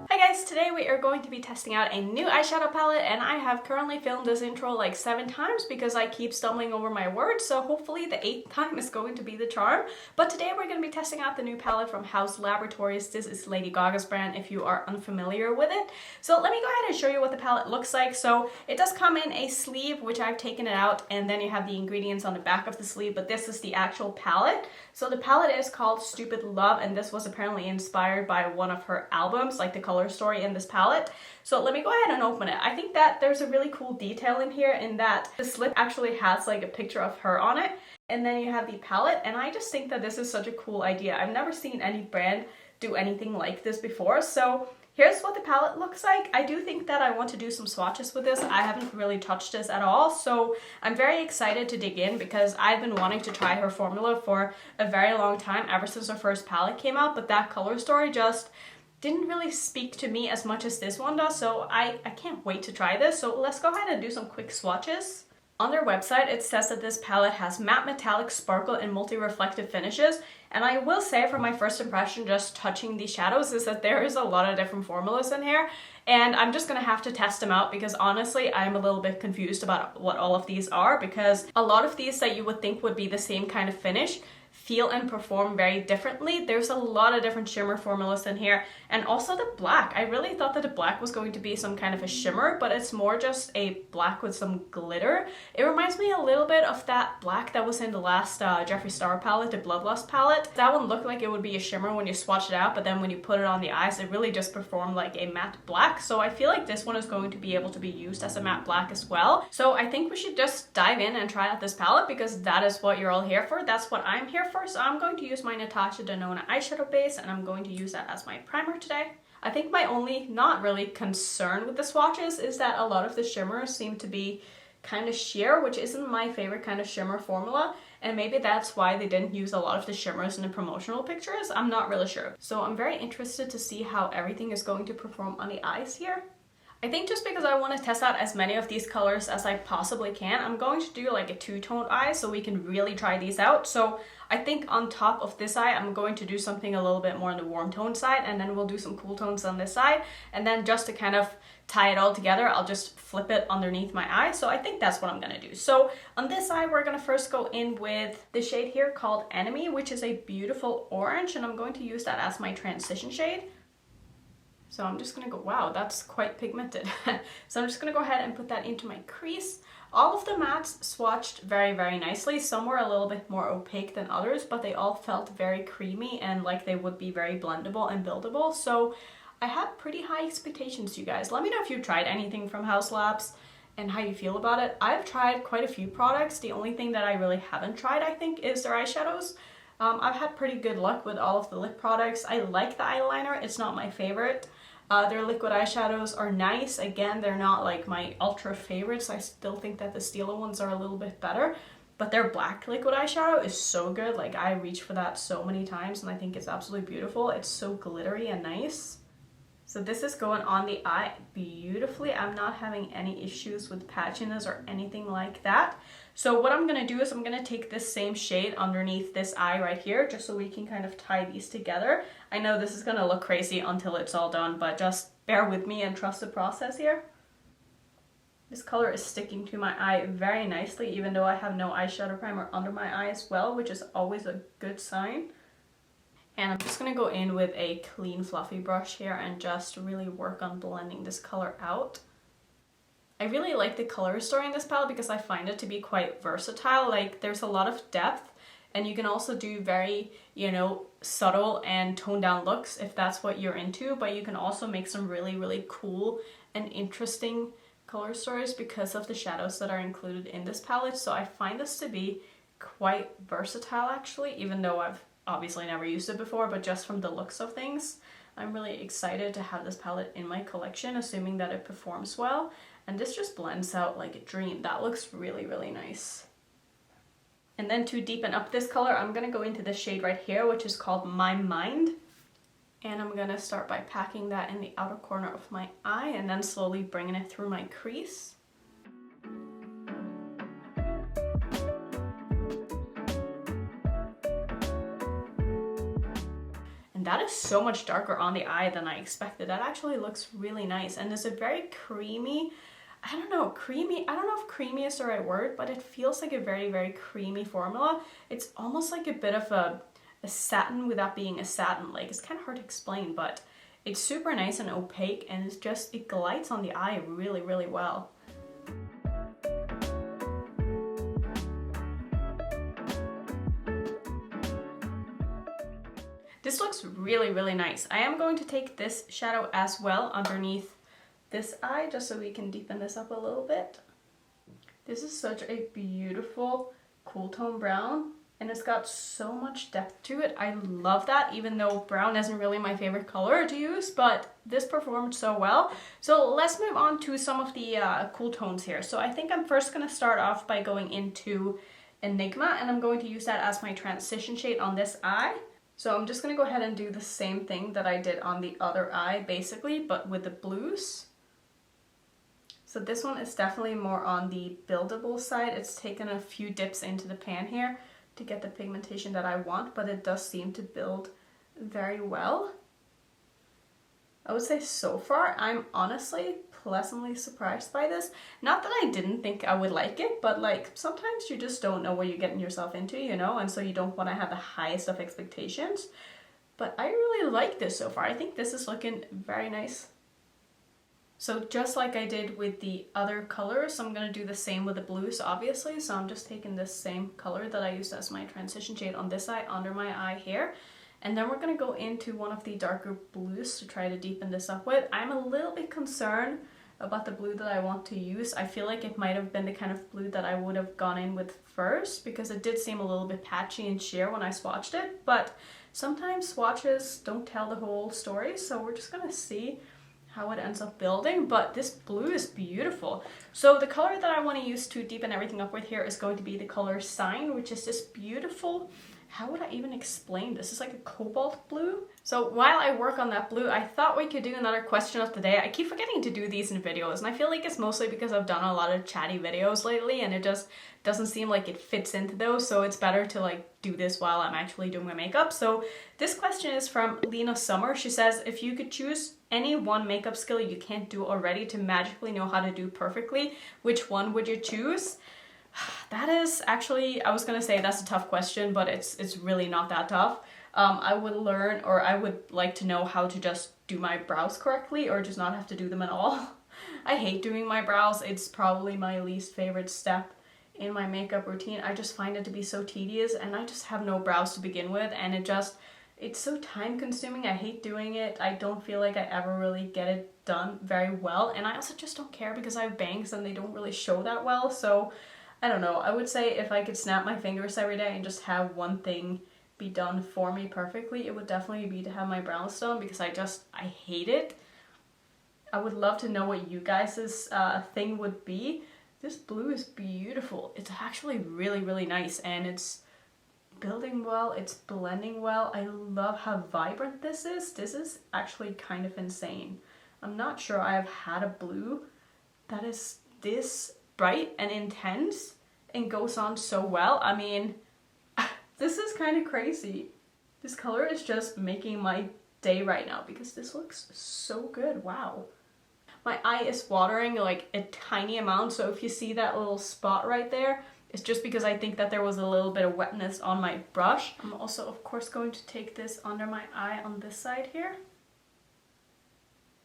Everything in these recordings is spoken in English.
Hi guys, today we are going to be testing out a new eyeshadow palette, and I have currently filmed this intro like 7 times because I keep stumbling over my words, so hopefully the 8th time is going to be the charm. But today we're going to be testing out the new palette from Haus Laboratories. This is Lady Gaga's brand if you are unfamiliar with it. So let me go ahead and show you what the palette looks like. So it does come in a sleeve, which I've taken it out, and then you have the ingredients on the back of the sleeve, but this is the actual palette. So the palette is called Stupid Love, and this was apparently inspired by one of her albums, like the color story in this palette. So let me go ahead and open it. I think that there's a really cool detail in here in that the slip actually has like a picture of her on it, and then you have the palette, and I just think that this is such a cool idea. I've never seen any brand do anything like this before. So here's what the palette looks like. I do think that I want to do some swatches with this. I haven't really touched this at all, so I'm very excited to dig in because I've been wanting to try her formula for a very long time, ever since her first palette came out, but that color story just didn't really speak to me as much as this one does, so I can't wait to try this. So let's go ahead and do some quick swatches. On their website, it says that this palette has matte, metallic, sparkle, and multi-reflective finishes. And I will say from my first impression, just touching these shadows, is that there is a lot of different formulas in here. And I'm just gonna have to test them out because honestly, I'm a little bit confused about what all of these are, because a lot of these that you would think would be the same kind of finish feel and perform very differently. There's a lot of different shimmer formulas in here, and also the black. I really thought that the black was going to be some kind of a shimmer, but it's more just a black with some glitter. It reminds me a little bit of that black that was in the last Jeffree Star palette, the Bloodlust palette. That one looked like it would be a shimmer when you swatched it out, but then when you put it on the eyes, it really just performed like a matte black. So I feel like this one is going to be able to be used as a matte black as well. So I think we should just dive in and try out this palette because that is what you're all here for. That's what I'm here for. So I'm going to use my Natasha Denona eyeshadow base, and I'm going to use that as my primer today. I think my only not really concern with the swatches is that a lot of the shimmers seem to be kind of sheer, which isn't my favorite kind of shimmer formula, and maybe that's why they didn't use a lot of the shimmers in the promotional pictures. I'm not really sure. So I'm very interested to see how everything is going to perform on the eyes here. I think just because I want to test out as many of these colors as I possibly can, I'm going to do like a two-toned eye so we can really try these out. So I think on top of this eye, I'm going to do something a little bit more on the warm tone side, and then we'll do some cool tones on this side. And then just to kind of tie it all together, I'll just flip it underneath my eye. So I think that's what I'm gonna do. So on this eye, we're gonna first go in with the shade here called Enemy, which is a beautiful orange, and I'm going to use that as my transition shade. So I'm just gonna go, wow, that's quite pigmented. So I'm just gonna go ahead and put that into my crease. All of the mattes swatched very, very nicely. Some were a little bit more opaque than others, but they all felt very creamy and like they would be very blendable and buildable. So I had pretty high expectations, you guys. Let me know if you've tried anything from Haus Labs and how you feel about it. I've tried quite a few products. The only thing that I really haven't tried, I think, is their eyeshadows. I've had pretty good luck with all of the lip products. I like the eyeliner. It's not my favorite. Their liquid eyeshadows are nice. Again, they're not like my ultra favorites. I still think that the Stila ones are a little bit better, but their black liquid eyeshadow is so good. Like I reach for that so many times and I think it's absolutely beautiful. It's so glittery and nice. So this is going on the eye beautifully. I'm not having any issues with patchiness or anything like that. So what I'm gonna do is I'm gonna take this same shade underneath this eye right here, just so we can kind of tie these together. I know this is gonna look crazy until it's all done, but just bear with me and trust the process here. This color is sticking to my eye very nicely, even though I have no eyeshadow primer under my eye as well, which is always a good sign. And I'm just gonna go in with a clean fluffy brush here and just really work on blending this color out. I really like the color story in this palette because I find it to be quite versatile. Like there's a lot of depth, and you can also do very, you know, subtle and toned down looks if that's what you're into, but you can also make some really, really cool and interesting color stories because of the shadows that are included in this palette. So I find this to be quite versatile actually, even though I've obviously never used it before, but just from the looks of things, I'm really excited to have this palette in my collection, assuming that it performs well. And this just blends out like a dream. That looks really, really nice. And then to deepen up this color, I'm gonna go into this shade right here, which is called My Mind. And I'm gonna start by packing that in the outer corner of my eye and then slowly bringing it through my crease. that is so much darker on the eye than I expected. That actually looks really nice, and it's a very creamy, I don't know if creamy is the right word, but it feels like a very, very creamy formula. It's almost like a bit of a satin without being a satin. Like, it's kind of hard to explain, but it's super nice and opaque, and it glides on the eye really, really well. This looks really, really nice. I am going to take this shadow as well underneath this eye, just so we can deepen this up a little bit. This is such a beautiful cool tone brown, and it's got so much depth to it. I love that, even though brown isn't really my favorite color to use, but this performed so well. So let's move on to some of the cool tones here. So I think I'm first going to start off by going into Enigma, and I'm going to use that as my transition shade on this eye. So I'm just going to go ahead and do the same thing that I did on the other eye, basically, but with the blues. So this one is definitely more on the buildable side. It's taken a few dips into the pan here to get the pigmentation that I want, but it does seem to build very well. I would say so far, I'm honestly pleasantly surprised by this. Not that I didn't think I would like it, but like sometimes you just don't know what you're getting yourself into, you know, and so you don't want to have the highest of expectations. But I really like this so far. I think this is looking very nice. So just like I did with the other colors, I'm going to do the same with the blues, obviously. So I'm just taking this same color that I used as my transition shade on this eye under my eye here. And then we're going to go into one of the darker blues to try to deepen this up with. I'm a little bit concerned about the blue that I want to use. I feel like it might have been the kind of blue that I would have gone in with first, because it did seem a little bit patchy and sheer when I swatched it. But sometimes swatches don't tell the whole story, so we're just going to see how it ends up building. But this blue is beautiful. So the color that I want to use to deepen everything up with here is going to be the color Sign, which is this beautiful, how would I even explain this? It's like a cobalt blue. So while I work on that blue, I thought we could do another question of the day. I keep forgetting to do these in videos, and I feel like it's mostly because I've done a lot of chatty videos lately, and it just doesn't seem like it fits into those, so it's better to like do this while I'm actually doing my makeup. So this question is from Lena Summer. She says, if you could choose any one makeup skill you can't do already to magically know how to do perfectly, which one would you choose? That is actually, I was gonna say that's a tough question, but it's really not that tough. I would learn, or I would like to know how to just do my brows correctly, or just not have to do them at all. I hate doing my brows. It's probably my least favorite step in my makeup routine. I just find it to be so tedious, and I just have no brows to begin with, and it's so time consuming. I hate doing it. I don't feel like I ever really get it done very well, and I also just don't care because I have bangs and they don't really show that well. So I don't know. I would say if I could snap my fingers every day and just have one thing be done for me perfectly, it would definitely be to have my brows done, because I hate it. I would love to know what you guys' thing would be. This blue is beautiful. It's actually really, really nice, and it's building well, it's blending well. I love how vibrant this is. This is actually kind of insane. I'm not sure I have had a blue that is this bright and intense and goes on so well. I mean, this is kind of crazy. This color is just making my day right now because this looks so good. Wow. My eye is watering like a tiny amount, so if you see that little spot right there, it's just because I think that there was a little bit of wetness on my brush. I'm also, of course, going to take this under my eye on this side here.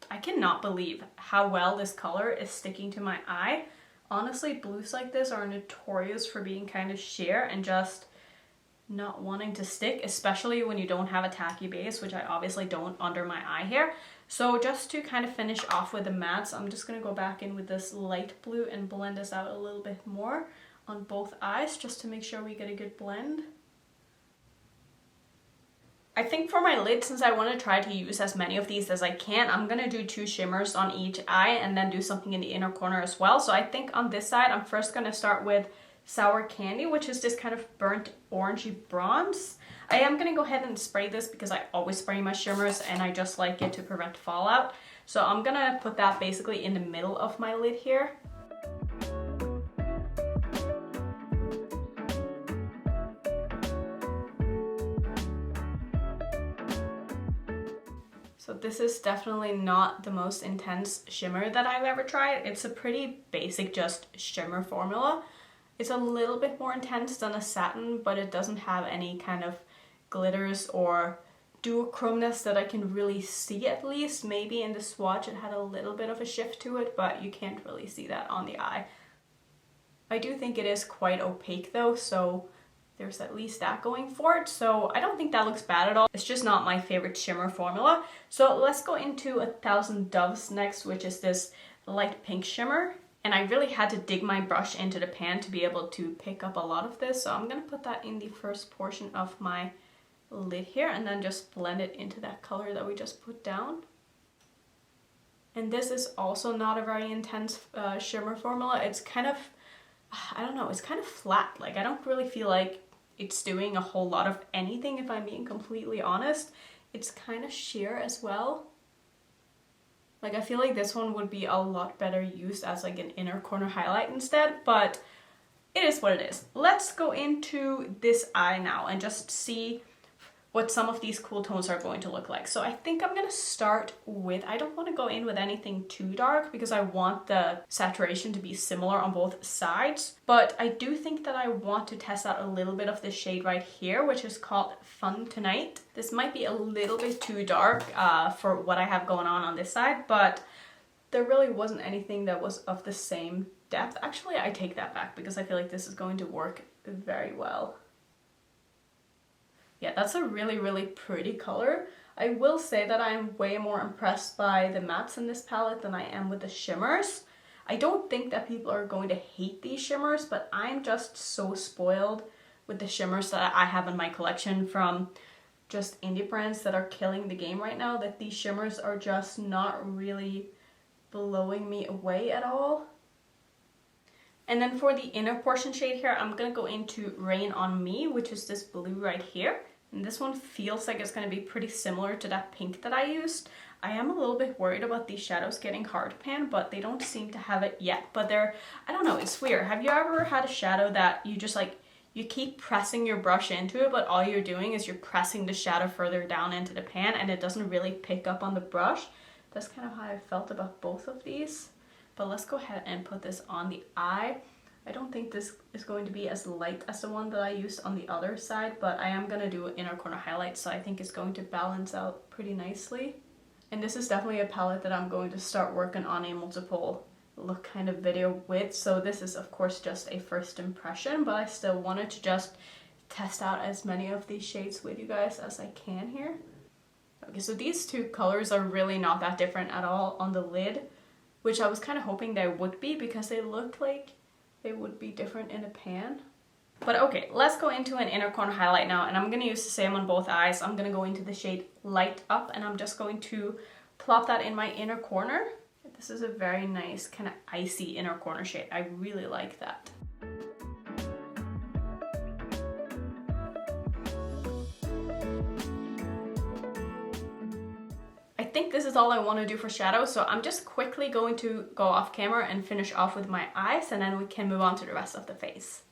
I cannot believe how well this color is sticking to my eye. Honestly, blues like this are notorious for being kind of sheer and just not wanting to stick, especially when you don't have a tacky base, which I obviously don't under my eye here. So just to kind of finish off with the mattes, I'm just going to go back in with this light blue and blend this out a little bit more on both eyes, just to make sure we get a good blend. I think for my lid, since I want to try to use as many of these as I can, I'm going to do 2 shimmers on each eye and then do something in the inner corner as well. So I think on this side, I'm first going to start with Sour Candy, which is this kind of burnt orangey bronze. I am going to go ahead and spray this because I always spray my shimmers and I just like it to prevent fallout. So I'm going to put that basically in the middle of my lid here. So this is definitely not the most intense shimmer that I've ever tried. It's a pretty basic just shimmer formula. It's a little bit more intense than a satin, but it doesn't have any kind of glitters or duochromeness that I can really see at least. Maybe in the swatch it had a little bit of a shift to it, but you can't really see that on the eye. I do think it is quite opaque though, so there's at least that going for it. So I don't think that looks bad at all. It's just not my favorite shimmer formula. So let's go into 1000 Doves next, which is this light pink shimmer. And I really had to dig my brush into the pan to be able to pick up a lot of this. So I'm gonna put that in the first portion of my lid here and then just blend it into that color that we just put down. And this is also not a very intense shimmer formula. It's kind of, I don't know, it's kind of flat. Like I don't really feel like it's doing a whole lot of anything if I'm being completely honest. It's kind of sheer as well. Like I feel like this one would be a lot better used as like an inner corner highlight instead, but it is what it is. Let's go into this eye now and just see what some of these cool tones are going to look like. So I think I'm gonna start with, I don't want to go in with anything too dark because I want the saturation to be similar on both sides, but I do think that I want to test out a little bit of this shade right here, which is called Fun Tonight. This might be a little bit too dark for what I have going on this side, but there really wasn't anything that was of the same depth. Actually, I take that back because I feel like this is going to work very well. Yeah, that's a really, really pretty color. I will say that I'm way more impressed by the mattes in this palette than I am with the shimmers. I don't think that people are going to hate these shimmers, but I'm just so spoiled with the shimmers that I have in my collection from just indie brands that are killing the game right now, that these shimmers are just not really blowing me away at all. And then for the inner portion shade here, I'm gonna go into Rain on Me, which is this blue right here. And this one feels like it's gonna be pretty similar to that pink that I used. I am a little bit worried about these shadows getting hard pan, but they don't seem to have it yet. But they're, I don't know, it's weird. Have you ever had a shadow that you just like, you keep pressing your brush into it, but all you're doing is you're pressing the shadow further down into the pan and it doesn't really pick up on the brush? That's kind of how I felt about both of these. But let's go ahead and put this on the eye. I don't think this is going to be as light as the one that I used on the other side, but I am going to do an inner corner highlight, so I think it's going to balance out pretty nicely. And this is definitely a palette that I'm going to start working on a multiple look kind of video with. So this is of course just a first impression, but I still wanted to just test out as many of these shades with you guys as I can here. Okay, so these two colors are really not that different at all on the lid, which I was kind of hoping they would be because they look like they would be different in a pan. But okay, let's go into an inner corner highlight now, and I'm going to use the same on both eyes. I'm going to go into the shade Light Up, and I'm just going to plop that in my inner corner. This is a very nice kind of icy inner corner shade. I really like that. I think this is all I want to do for shadows, so I'm just quickly going to go off camera and finish off with my eyes, and then we can move on to the rest of the face.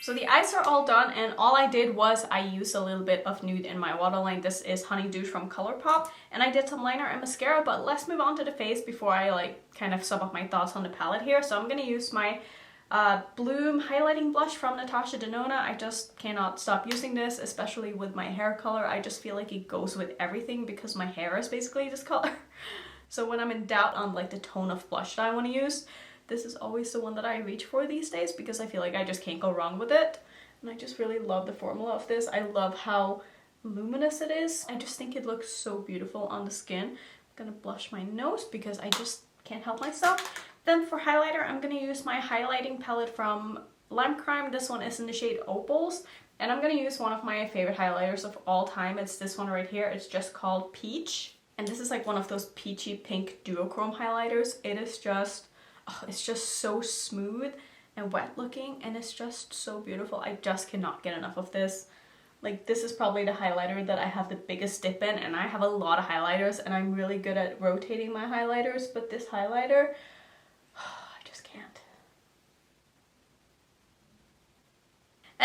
So the eyes are all done, and all I did was I used a little bit of nude in my waterline. This is Honey Douche from ColourPop, and I did some liner and mascara, but let's move on to the face before I like kind of sum up my thoughts on the palette here. So I'm going to use my Bloom highlighting blush from Natasha Denona. I just cannot stop using this, especially with my hair color. I just feel like it goes with everything because my hair is basically this color. So when I'm in doubt on like the tone of blush that I want to use, this is always the one that I reach for these days because I feel like I just can't go wrong with it. And I just really love the formula of this. I love how luminous it is. I just think it looks so beautiful on the skin. I'm gonna blush my nose because I just can't help myself. Then for highlighter, I'm gonna use my highlighting palette from Lime Crime. This one is in the shade Opals. And I'm gonna use one of my favorite highlighters of all time. It's this one right here. It's just called Peach. And this is like one of those peachy pink duochrome highlighters. It is just, oh, it's just so smooth and wet looking, and it's just so beautiful. I just cannot get enough of this. Like, this is probably the highlighter that I have the biggest dip in, and I have a lot of highlighters and I'm really good at rotating my highlighters, but this highlighter, I just can't.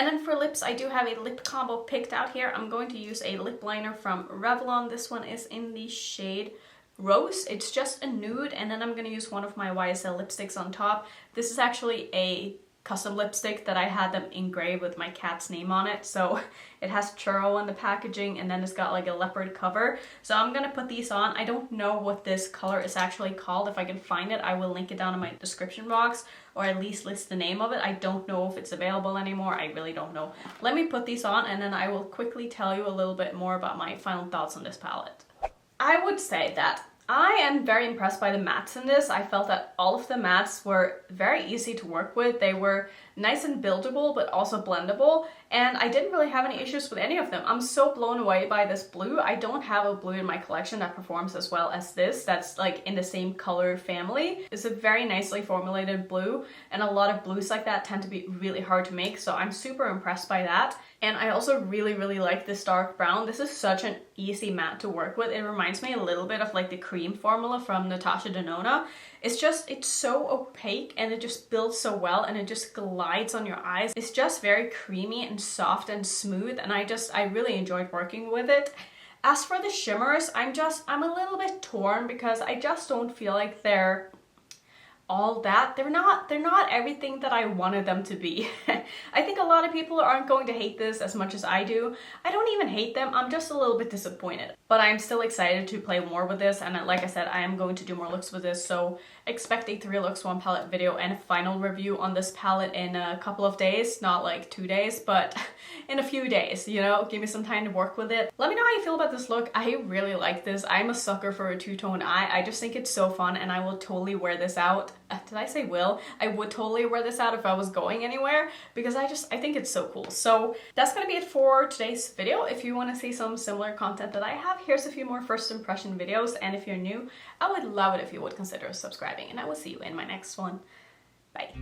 And then for lips, I do have a lip combo picked out here. I'm going to use a lip liner from Revlon. This one is in the shade Rose. It's just a nude, and then I'm going to use one of my YSL lipsticks on top. This is actually a custom lipstick that I had them engraved with my cat's name on it. So it has churro on the packaging, and then it's got like a leopard cover. So I'm gonna put these on. I don't know what this color is actually called. If I can find it, I will link it down in my description box, or at least list the name of it. I don't know if it's available anymore. I really don't know. Let me put these on, and then I will quickly tell you a little bit more about my final thoughts on this palette. I would say that I am very impressed by the mattes in this. I felt that all of the mattes were very easy to work with. They were nice and buildable, but also blendable, and I didn't really have any issues with any of them. I'm so blown away by this blue. I don't have a blue in my collection that performs as well as this, that's like in the same color family. It's a very nicely formulated blue, and a lot of blues like that tend to be really hard to make, so I'm super impressed by that. And I also really like this dark brown. This is such an easy matte to work with. It reminds me a little bit of like the cream formula from Natasha Denona. It's so opaque, and it just builds so well, and it just glides on your eyes. It's just very creamy and soft and smooth, and I really enjoyed working with it. As for the shimmers, I'm a little bit torn because I just don't feel like they're all that. They're not everything that I wanted them to be. I think a lot of people aren't going to hate this as much as I do. I don't even hate them, I'm just a little bit disappointed. But I'm still excited to play more with this, and like I said, I am going to do more looks with this, so expect a 3 looks 1 palette video and a final review on this palette in a couple of days. Not like 2 days, but in a few days, you know, give me some time to work with it. Let me know how you feel about this look. I really like this. I'm a sucker for a two-tone eye. I just think it's so fun, and I will totally wear this out. Did I say will? I would totally wear this out if I was going anywhere, because I think it's so cool. So that's gonna be it for today's video. If you want to see some similar content that I have, here's a few more first impression videos, and if you're new, I would love it if you would consider subscribing, and I will see you in my next one. Bye.